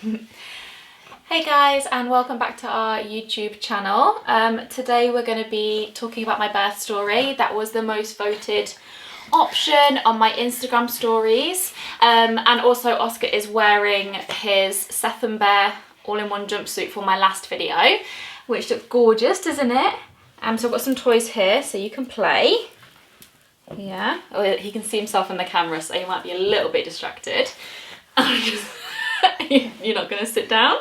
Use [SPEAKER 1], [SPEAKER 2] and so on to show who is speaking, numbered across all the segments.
[SPEAKER 1] Hey guys, and welcome back to our YouTube channel. Today we're going to be talking about my birth story. That was the most voted option on my Instagram stories. And also Oscar is wearing his Seth and Bear all-in-one jumpsuit for my last video, which looks gorgeous, doesn't it? So I've got some toys here so you can play. Yeah, oh, he can see himself in the camera, so he might be a little bit distracted. You're not going to sit down?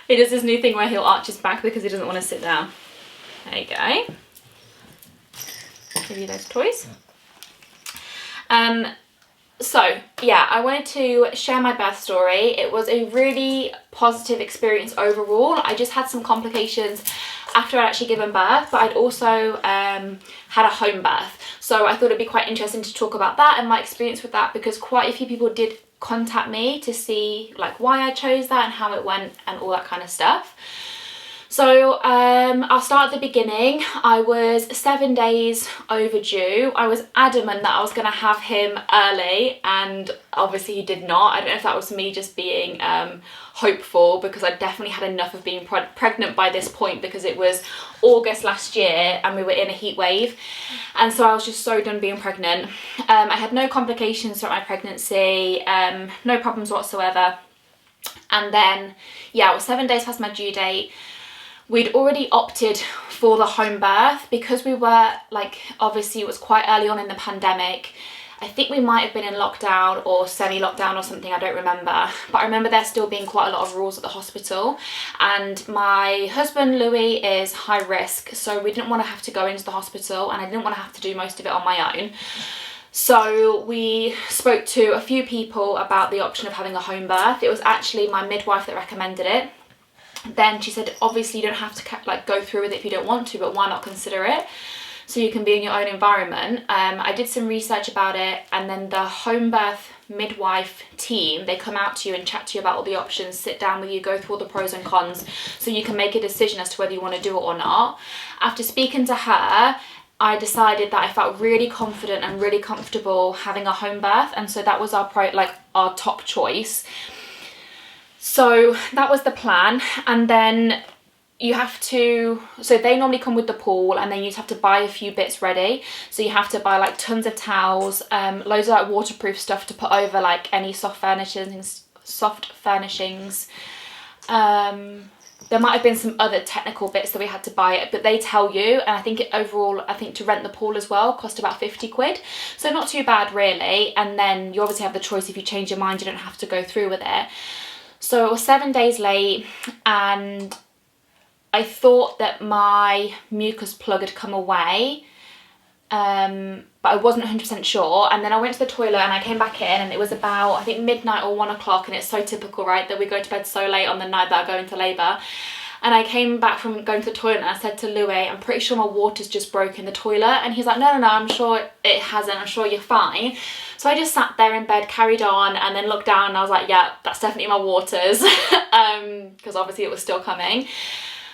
[SPEAKER 1] He does this new thing where he'll arch his back because he doesn't want to sit down. There you go. Give you those toys. So yeah, I wanted to share my birth story. It was a really positive experience overall. I just had some complications after I'd actually given birth, but I'd also had a home birth. So I thought it'd be quite interesting to talk about that and my experience with that, because quite a few people did contact me to see like why I chose that and how it went and all that kind of stuff. So I'll start at the beginning. I was 7 days overdue. I was adamant that I was going to have him early, and obviously he did not. I don't know if that was me just being hopeful, because I definitely had enough of being pregnant by this point, because it was August last year and we were in a heat wave, and so I was just so done being pregnant. I had no complications throughout my pregnancy, no problems whatsoever. And then yeah, I was 7 days past my due date. We'd already opted for the home birth because we were like, obviously it was quite early on in the pandemic. I think we might have been in lockdown or semi-lockdown or something, I don't remember. But I remember there still being quite a lot of rules at the hospital. And my husband, Louis, is high risk. So we didn't want to have to go into the hospital, and I didn't want to have to do most of it on my own. So we spoke to a few people about the option of having a home birth. It was actually my midwife that recommended it. Then she said, obviously you don't have to like go through with it if you don't want to, but why not consider it so you can be in your own environment. I did some research about it, and then the home birth midwife team, they come out to you and chat to you about all the options, sit down with you, go through all the pros and cons so you can make a decision as to whether you want to do it or not. After speaking to her, I decided that I felt really confident and really comfortable having a home birth, and so that was our top choice. So that was the plan. And then you have to, so they normally come with the pool, and then you just have to buy a few bits ready. So you have to buy like tons of towels, loads of like waterproof stuff to put over like any soft furnishings. There might have been some other technical bits that we had to buy it, but they tell you, and I think overall, I think to rent the pool as well cost about 50 quid. So not too bad really. And then you obviously have the choice, if you change your mind, you don't have to go through with it. So it was 7 days late, and I thought that my mucus plug had come away, but I wasn't 100% sure. And then I went to the toilet and I came back in, and it was about, I think, midnight or 1 o'clock, and it's so typical, right, that we go to bed so late on the night that I go into labour. And I came back from going to the toilet and I said to Louis, I'm pretty sure my water's just broke in the toilet. And he's like, no, I'm sure it hasn't, I'm sure you're fine. So I just sat there in bed, carried on, and then looked down and I was like, yeah, that's definitely my waters, because obviously it was still coming.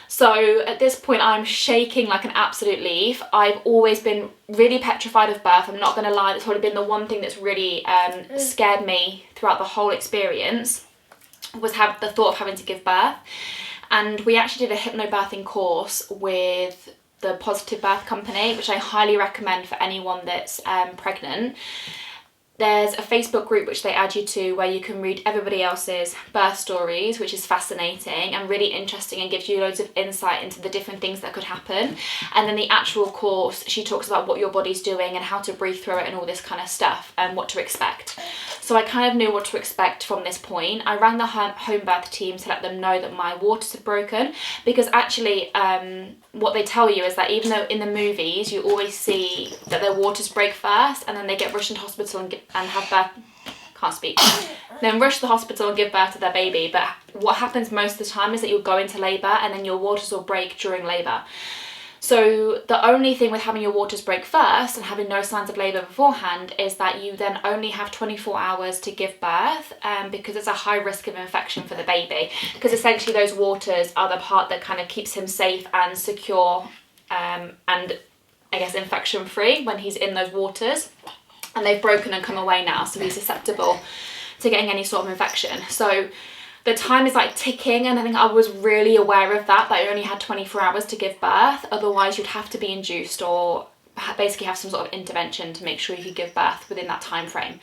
[SPEAKER 1] So at this point I'm shaking like an absolute leaf. I've always been really petrified of birth, I'm not going to lie. That's probably been the one thing that's really scared me throughout the whole experience, was the thought of having to give birth. And we actually did a hypnobirthing course with the Positive Birth Company, which I highly recommend for anyone that's pregnant. There's a Facebook group which they add you to, where you can read everybody else's birth stories, which is fascinating and really interesting and gives you loads of insight into the different things that could happen. And then the actual course, she talks about what your body's doing and how to breathe through it and all this kind of stuff and what to expect. So I kind of knew what to expect from this point. I rang the home birth team to let them know that my waters had broken, because actually what they tell you is that even though in the movies you always see that their waters break first and then they get rushed into hospital and have birth, then rush to the hospital and give birth to their baby. But what happens most of the time is that you'll go into labour and then your waters will break during labour. So the only thing with having your waters break first and having no signs of labour beforehand is that you then only have 24 hours to give birth, because it's a high risk of infection for the baby, because essentially those waters are the part that kind of keeps him safe and secure, and I guess infection free when he's in those waters. And they've broken and come away now, so he's susceptible to getting any sort of infection. So the time is like ticking, and I think I was really aware of that I only had 24 hours to give birth. Otherwise you'd have to be induced or basically have some sort of intervention to make sure you could give birth within that time frame.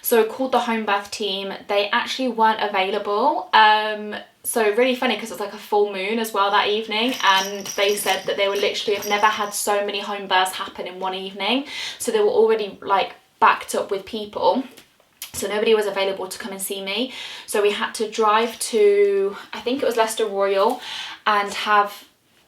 [SPEAKER 1] So I called the home birth team. They actually weren't available. So really funny because it was like a full moon as well that evening, and they said that they were literally have never had so many home births happen in one evening. So they were already like backed up with people. So nobody was available to come and see me. So we had to drive to, I think it was Leicester Royal, and have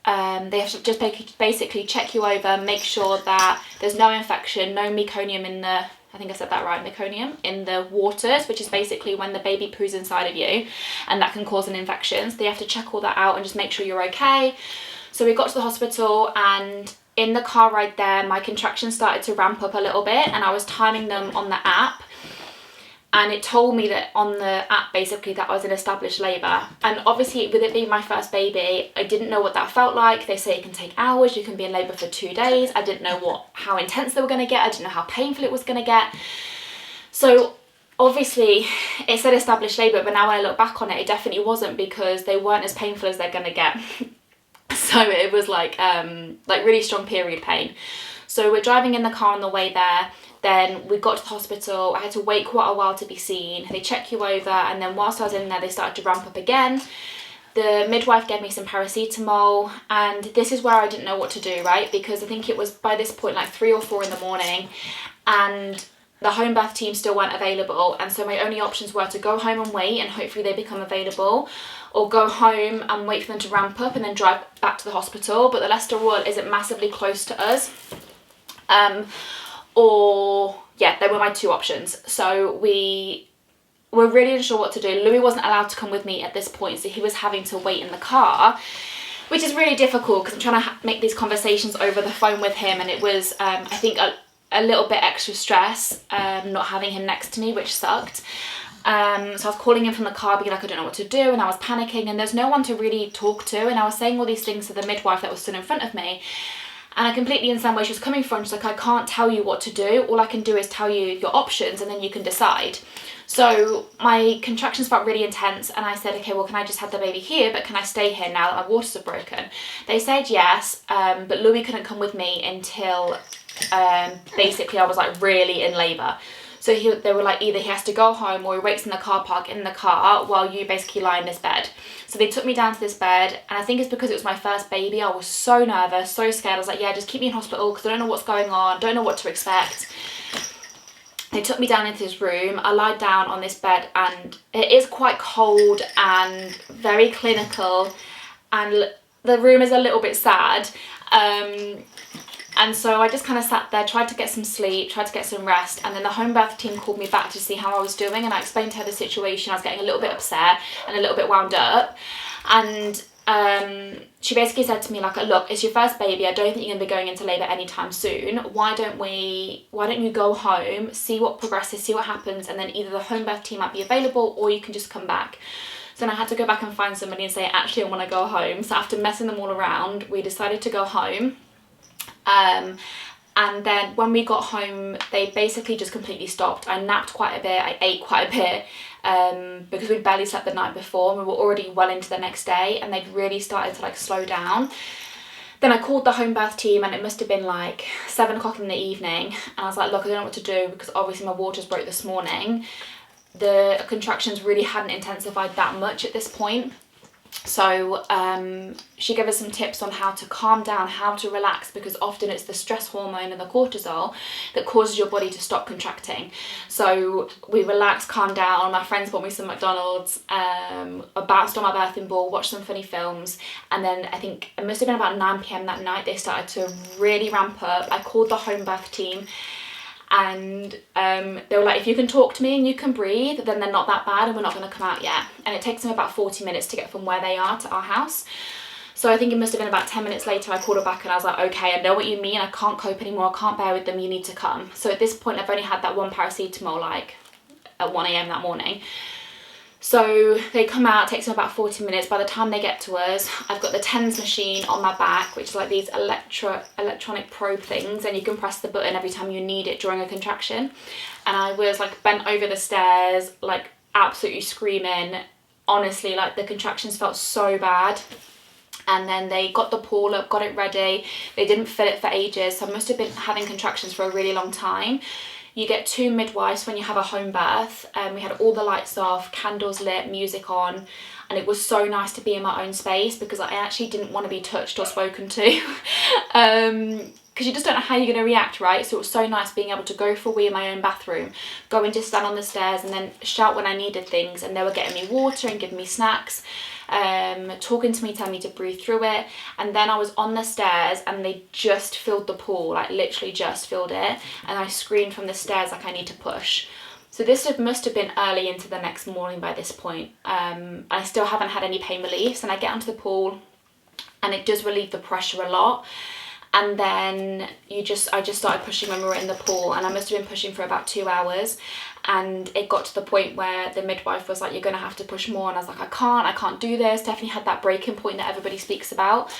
[SPEAKER 1] they have to just basically check you over, make sure that there's no infection, no meconium in the, I think I said that right, meconium in the waters, which is basically when the baby poos inside of you, and that can cause an infection. So they have to check all that out and just make sure you're okay. So we got to the hospital, and in the car ride there, my contractions started to ramp up a little bit, and I was timing them on the app. And it told me that on the app basically that I was in established labour. And obviously with it being my first baby, I didn't know what that felt like. They say it can take hours, you can be in labour for 2 days. I didn't know how intense they were going to get. I didn't know how painful it was going to get. So obviously it said established labour, but now when I look back on it, it definitely wasn't, because they weren't as painful as they're going to get. So it was like really strong period pain. So we're driving in the car on the way there. Then we got to the hospital. I had to wait quite a while to be seen. They check you over, and then whilst I was in there, they started to ramp up again. The midwife gave me some paracetamol, and this is where I didn't know what to do, right? Because I think it was by this point like 3 or 4 in the morning, and the home birth team still weren't available. And so my only options were to go home and wait, and hopefully they become available, or go home and wait for them to ramp up and then drive back to the hospital. But the Leicester Royal isn't massively close to us. Or yeah, they were my 2 options. So we were really unsure what to do. Louis wasn't allowed to come with me at this point, so he was having to wait in the car, which is really difficult because I'm trying to make these conversations over the phone with him, and it was I think a little bit extra stress not having him next to me, which sucked. So I was calling him from the car being like, I don't know what to do, and I was panicking, and there's no one to really talk to, and I was saying all these things to the midwife that was stood in front of me. And I completely understand where she was coming from. She's like, I can't tell you what to do. All I can do is tell you your options, and then you can decide. So my contractions felt really intense, and I said, okay, well, can I just have the baby here, but can I stay here now that my waters are broken? They said yes, but Louis couldn't come with me until basically I was like really in labour. So they were like, either he has to go home or he waits in the car park in the car while you basically lie in this bed. So they took me down to this bed, and I think it's because it was my first baby. I was so nervous, so scared. I was like, yeah, just keep me in hospital because I don't know what's going on, don't know what to expect. They took me down into this room. I lied down on this bed, and it is quite cold and very clinical, and the room is a little bit sad. And so I just kind of sat there, tried to get some sleep, tried to get some rest, and then the home birth team called me back to see how I was doing, and I explained to her the situation. I was getting a little bit upset and a little bit wound up, and she basically said to me like, look, it's your first baby, I don't think you're going to be going into labour anytime soon. Why don't you go home, see what progresses, see what happens, and then either the home birth team might be available or you can just come back. So then I had to go back and find somebody and say, actually, I want to go home. So after messing them all around, we decided to go home. And then when we got home, they basically just completely stopped. I napped quite a bit, I ate quite a bit, because we'd barely slept the night before, and we were already well into the next day, and they'd really started to like slow down. Then I called the home birth team, and it must have been like 7 o'clock in the evening, and I was like, look, I don't know what to do because obviously my waters broke this morning. The contractions really hadn't intensified that much at this point. So she gave us some tips on how to calm down, how to relax, because often it's the stress hormone and the cortisol that causes your body to stop contracting. So we relaxed, calmed down. My friends bought me some McDonald's. I bounced on my birthing ball, watched some funny films, and then I think it must have been about 9 p.m. that night they started to really ramp up. I called the home birth team, and they were like, if you can talk to me and you can breathe, then they're not that bad and we're not going to come out yet. And it takes them about 40 minutes to get from where they are to our house. So I think it must have been about 10 minutes later I called her back and I was like, okay, I know what you mean, I can't cope anymore, I can't bear with them, you need to come. So at this point I've only had that 1 paracetamol like at 1 a.m. that morning. So they come out, it takes them about 40 minutes. By the time they get to us, I've got the TENS machine on my back, which is like these electronic probe things, and you can press the button every time you need it during a contraction. And I was like bent over the stairs, like absolutely screaming, honestly, like the contractions felt so bad. And then they got the pool up, got it ready. They didn't fill it for ages, so I must have been having contractions for a really long time. You get 2 midwives when you have a home birth. We had all the lights off, candles lit, music on, and it was so nice to be in my own space because I actually didn't want to be touched or spoken to. Because you just don't know how you're going to react, right? So it was so nice being able to go for a wee in my own bathroom, go and just stand on the stairs and then shout when I needed things, and they were getting me water and giving me snacks, talking to me, telling me to breathe through it. And then I was on the stairs and they just filled the pool, like literally just filled it, and I screamed from the stairs like I need to push. So this must have been early into the next morning by this point. I still haven't had any pain reliefs, and I get onto the pool and it does relieve the pressure a lot. And then I just started pushing when we were in the pool, and I must have been pushing for about 2 hours, and it got to the point where the midwife was like, you're gonna have to push more, and I was like, I can't do this. Definitely had that breaking point that everybody speaks about.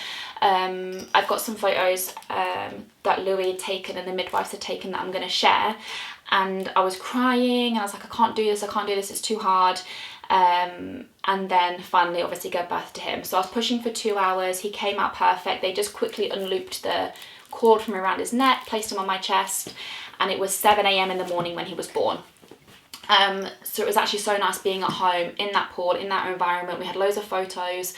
[SPEAKER 1] I've got some photos that Louis had taken and the midwives had taken that I'm gonna share, and I was crying and I was like, I can't do this, it's too hard. And then finally obviously gave birth to him. So I was pushing for 2 hours. He came out perfect. They just quickly unlooped the cord from around his neck, placed him on my chest, and it was 7 a.m. in the morning when he was born. So it was actually so nice being at home in that pool, in that environment. We had loads of photos.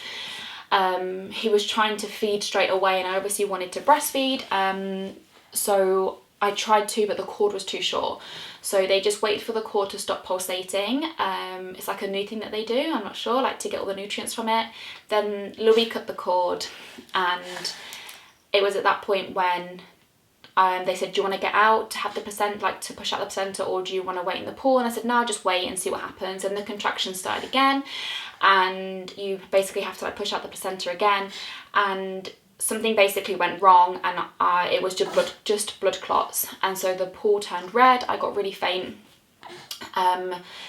[SPEAKER 1] He was trying to feed straight away, and I obviously wanted to breastfeed, so I tried to, but the cord was too short. So they just wait for the cord to stop pulsating. It's like a new thing that they do, I'm not sure, like to get all the nutrients from it. Then Louis cut the cord, and it was at that point when they said, do you want to get out to have the placenta, like to push out the placenta, or do you want to wait in the pool? And I said, no, just wait and see what happens. And the contractions started again, and you basically have to like push out the placenta again, and something basically went wrong, and it was just blood clots, and so the pool turned red. I got really faint.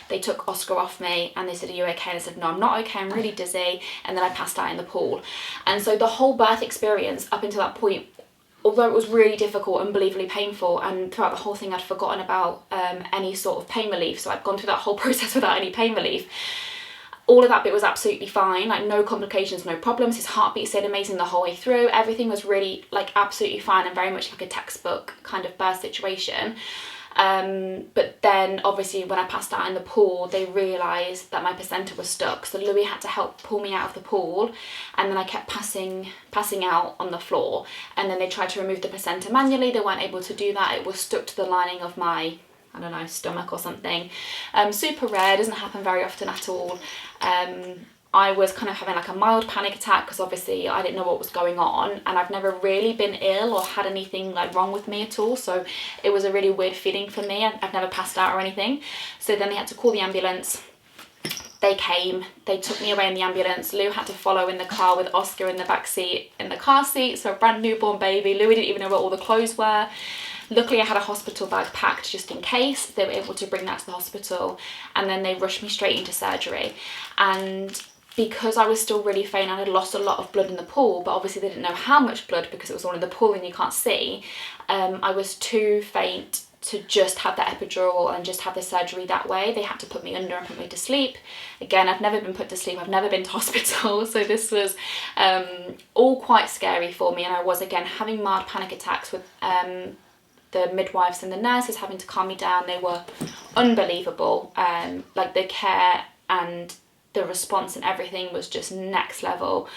[SPEAKER 1] They took Oscar off me and they said, are you okay? And I said, no, I'm not okay, I'm really dizzy. And then I passed out in the pool. And so the whole birth experience up until that point, although it was really difficult, unbelievably painful, and throughout the whole thing I'd forgotten about any sort of pain relief, so I'd gone through that whole process without any pain relief. All of that bit was absolutely fine, like no complications, no problems. His heartbeat stayed amazing the whole way through. Everything was really like absolutely fine and very much like a textbook kind of birth situation. But then obviously when I passed out in the pool, they realised that my placenta was stuck. So Louis had to help pull me out of the pool, and then I kept passing out on the floor. And then they tried to remove the placenta manually. They weren't able to do that. It was stuck to the lining of my, I don't know, stomach or something. Super rare, doesn't happen very often at all. I was kind of having like a mild panic attack because obviously I didn't know what was going on, and I've never really been ill or had anything like wrong with me at all, so it was a really weird feeling for me. I've never passed out or anything. So then they had to call the ambulance. They came, they took me away in the ambulance. Lou had to follow in the car with Oscar in the back seat, in the car seat, so a brand newborn baby. Louis didn't even know where all the clothes were. Luckily I had a hospital bag packed just in case. They were able to bring that to the hospital, and then they rushed me straight into surgery. And because I was still really faint, I had lost a lot of blood in the pool, but obviously they didn't know how much blood because it was all in the pool and you can't see. I was too faint to just have the epidural and just have the surgery that way. They had to put me under and put me to sleep. Again, I've never been put to sleep, I've never been to hospital, so this was all quite scary for me, and I was again having mild panic attacks with the midwives and the nurses having to calm me down. They were unbelievable. Like the care and the response and everything was just next level.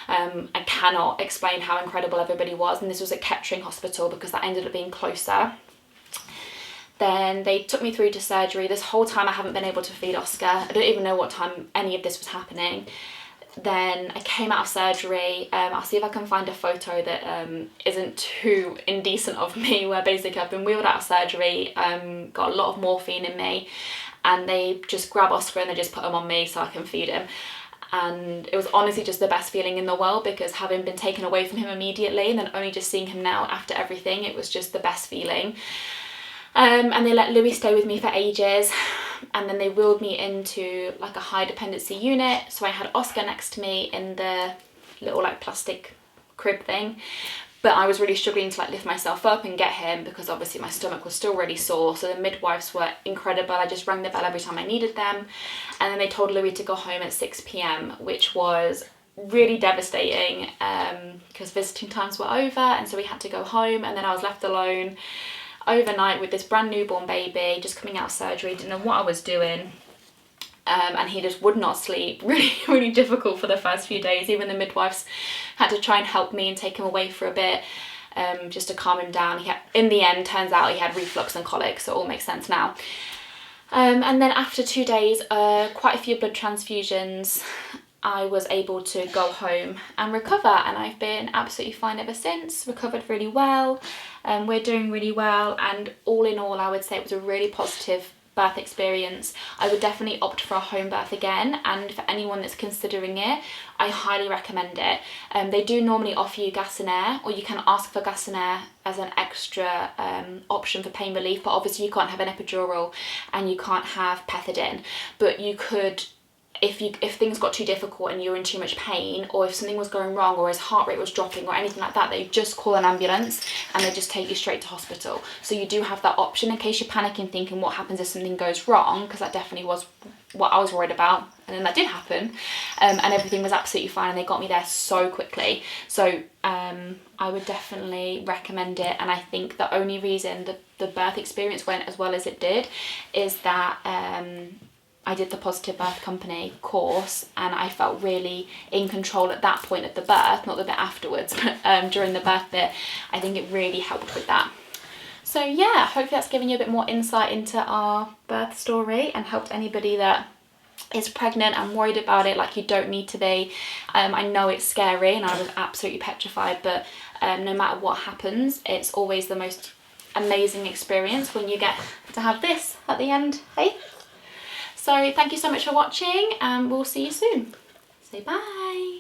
[SPEAKER 1] I cannot explain how incredible everybody was, and this was at Kettering Hospital because that ended up being closer. Then they took me through to surgery. This whole time I haven't been able to feed Oscar. I don't even know what time any of this was happening. Then I came out of surgery. I'll see if I can find a photo that isn't too indecent of me, where basically I've been wheeled out of surgery, got a lot of morphine in me, and they just grab Oscar and they just put him on me so I can feed him. And it was honestly just the best feeling in the world, because having been taken away from him immediately and then only just seeing him now after everything, it was just the best feeling. And they let Louis stay with me for ages, and then they wheeled me into like a high dependency unit. So I had Oscar next to me in the little like plastic crib thing, but I was really struggling to like lift myself up and get him because obviously my stomach was still really sore. So the midwives were incredible. I just rang the bell every time I needed them, and then they told Louis to go home at 6 p.m, which was really devastating because visiting times were over, and so we had to go home, and then I was left alone overnight with this brand newborn baby just coming out of surgery. Didn't know what I was doing. And he just would not sleep. Really difficult for the first few days. Even the midwives had to try and help me and take him away for a bit, just to calm him down. In the end, turns out he had reflux and colic, so it all makes sense now. And then after 2 days, quite a few blood transfusions, I was able to go home and recover, and I've been absolutely fine ever since. Recovered really well. We're doing really well, and all in all, I would say it was a really positive birth experience. I would definitely opt for a home birth again, and for anyone that's considering it, I highly recommend it. They do normally offer you gas and air, or you can ask for gas and air as an extra option for pain relief, but obviously you can't have an epidural and you can't have pethidine, but you could, if things got too difficult and you were in too much pain, or if something was going wrong, or his heart rate was dropping or anything like that, they just call an ambulance and they just take you straight to hospital. So you do have that option in case you're panicking thinking what happens if something goes wrong, because that definitely was what I was worried about, and then that did happen, and everything was absolutely fine, and they got me there so quickly. So I would definitely recommend it, and I think the only reason the birth experience went as well as it did is that I did the Positive Birth Company course, and I felt really in control at that point of the birth, not the bit afterwards, but during the birth bit, I think it really helped with that. So yeah, hopefully that's given you a bit more insight into our birth story and helped anybody that is pregnant and worried about it like you don't need to be. I know it's scary and I was absolutely petrified, but no matter what happens, it's always the most amazing experience when you get to have this at the end, hey? So thank you so much for watching, and we'll see you soon. Say bye.